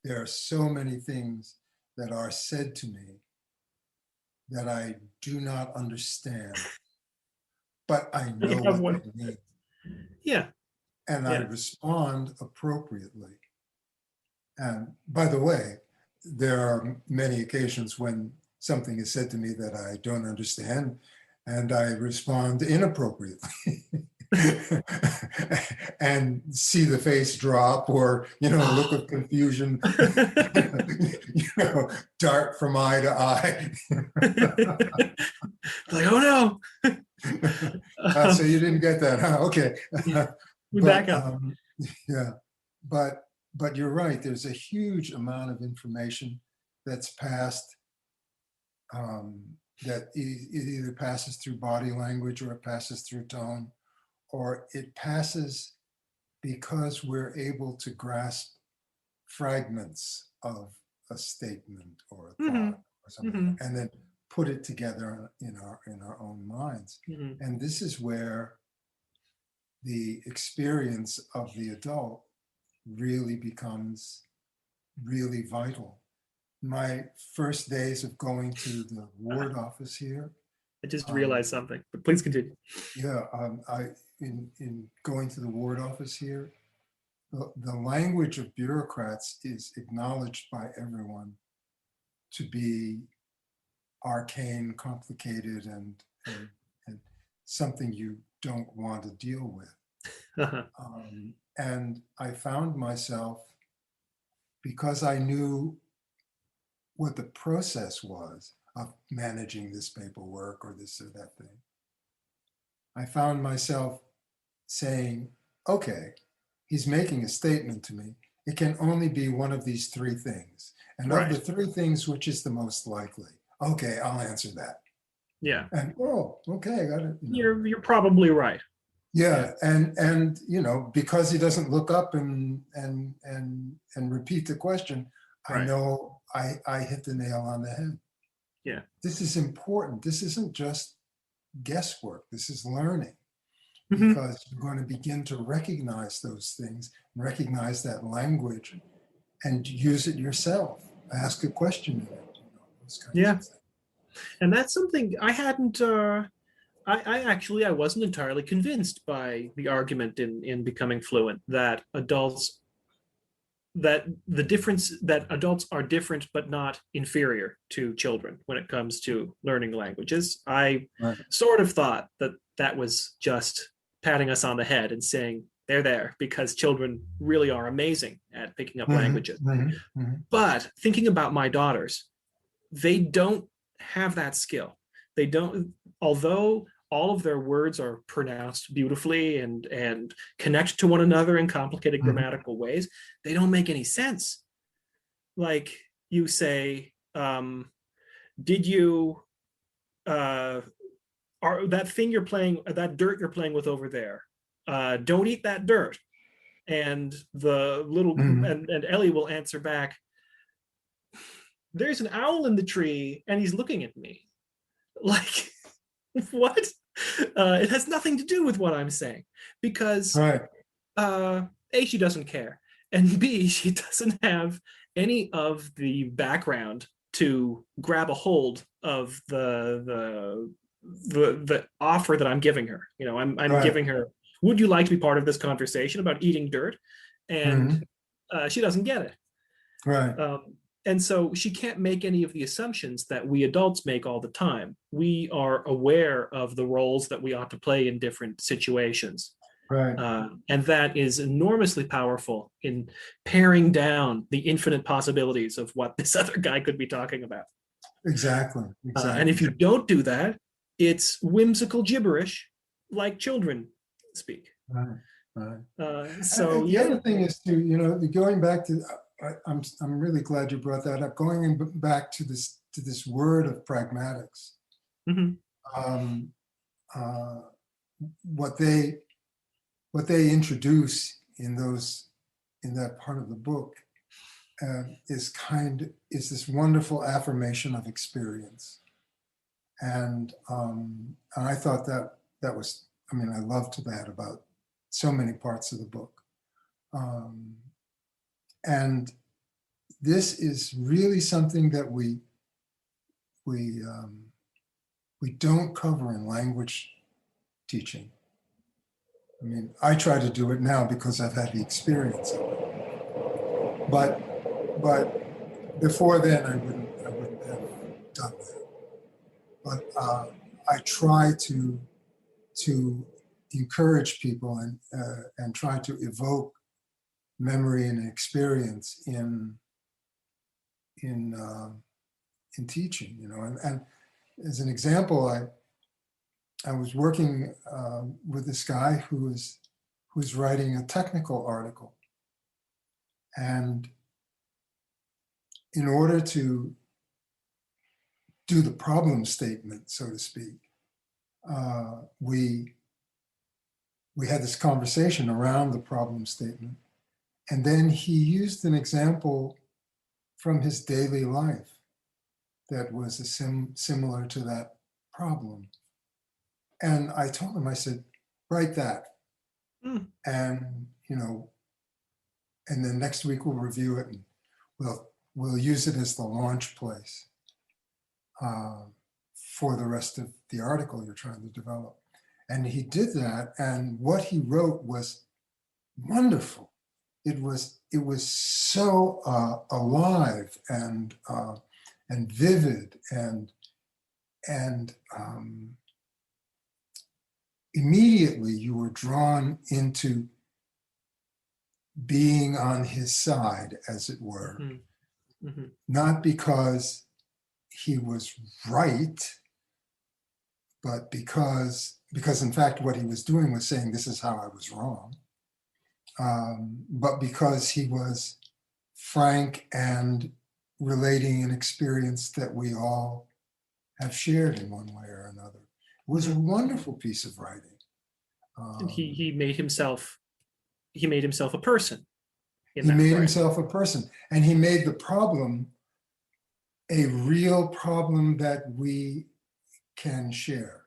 there are so many things that are said to me that I do not understand, but I I know have what one. they mean, Yeah, and I yeah. respond appropriately. And by the way, there are many occasions when something is said to me that I don't understand, and I respond inappropriately. And see the face drop, or look of confusion, dart from eye to eye. Like, oh no. So you didn't get that, huh? Okay. Yeah, we back But up. yeah, but you're right. There's a huge amount of information that's passed, that it either passes through body language, or it passes through tone, or it passes because we're able to grasp fragments of a statement or a Hmm. thought or something, Hmm. and then put it together in our own minds. Hmm. And this is where the experience of the adult really becomes really vital. My first days of going to the ward office here, I just um, realized something, but please continue. yeah, I in going to the ward office here, the language of bureaucrats is acknowledged by everyone to be arcane, complicated, and something you don't want to deal with. Uh-huh. And I found myself, because I knew what the process was of managing this paperwork or this or that thing, I found myself saying, okay, he's making a statement to me. It can only be one of these three things. And of the Right. three things, which is the most likely? Okay, I'll answer that. Yeah. And oh, okay, I got it. You're probably right. Yeah. Yeah, and because he doesn't look up and repeat the question, I Right. know I hit the nail on the head. Yeah. This is important. This isn't just guesswork. This is learning, Hmm. because you're going to begin to recognize those things, recognize that language, and use it yourself. Ask a question in it, those kinds Yeah. of things. And that's something I hadn't. I actually I wasn't entirely convinced by the argument in Becoming Fluent that the difference that adults are different but not inferior to children when it comes to learning languages. I Right. sort of thought that that was just patting us on the head and saying they're there because children really are amazing at picking up Mm-hmm, languages. mm-hmm, mm-hmm. But thinking about my daughters, they don't have that skill. They don't, although all of their words are pronounced beautifully and connect to one another in complicated Mm-hmm. grammatical ways, they don't make any sense. Like you say, did you are that thing you're playing, that dirt you're playing with over there? Don't eat that dirt. And the little Mm-hmm. and Ellie will answer back, there's an owl in the tree and he's looking at me. Like, what? It has nothing to do with what I'm saying because Right. A, she doesn't care, and B, she doesn't have any of the background to grab a hold of the offer that I'm giving her. I'm Right. giving her, would you like to be part of this conversation about eating dirt? And Mm-hmm. she doesn't get it. Right. And so she can't make any of the assumptions that we adults make all the time. We are aware of the roles that we ought to play in different situations. Right. And that is enormously powerful in paring down the infinite possibilities of what this other guy could be talking about. Exactly. And if Exactly. you don't do that, it's whimsical gibberish like children speak. Right. Right. So, The yeah. other thing is to, going back to, I'm really glad you brought that up. Going back to this word of pragmatics, Mm-hmm. um, uh, what they introduce in that part of the book, is this wonderful affirmation of experience, and I thought that was, I loved that about so many parts of the book. And this is really something that we don't cover in language teaching. I mean, I try to do it now because I've had the experience of it. But before then, I wouldn't have done that. But I try to encourage people and try to evoke memory and experience in teaching. You know, and as an example, I was working with this guy who's writing a technical article, and in order to do the problem statement, so to speak, we had this conversation around the problem statement, and then he used an example from his daily life that was similar to that problem. And I told him, I said, write that. And, you know, and then next week we'll review it and we'll use it as the launch place for the rest of the article you're trying to develop. And he did that, and what he wrote was wonderful. It was so alive and vivid and immediately you were drawn into being on his side, as it were. Mm-hmm. Mm-hmm. Not because he was right, but because in fact what he was doing was saying, this is how I was wrong. But because he was frank and relating an experience that we all have shared in one way or another. It was a wonderful piece of writing. And he made himself a person. He made himself a person, and he made the problem a real problem that we can share.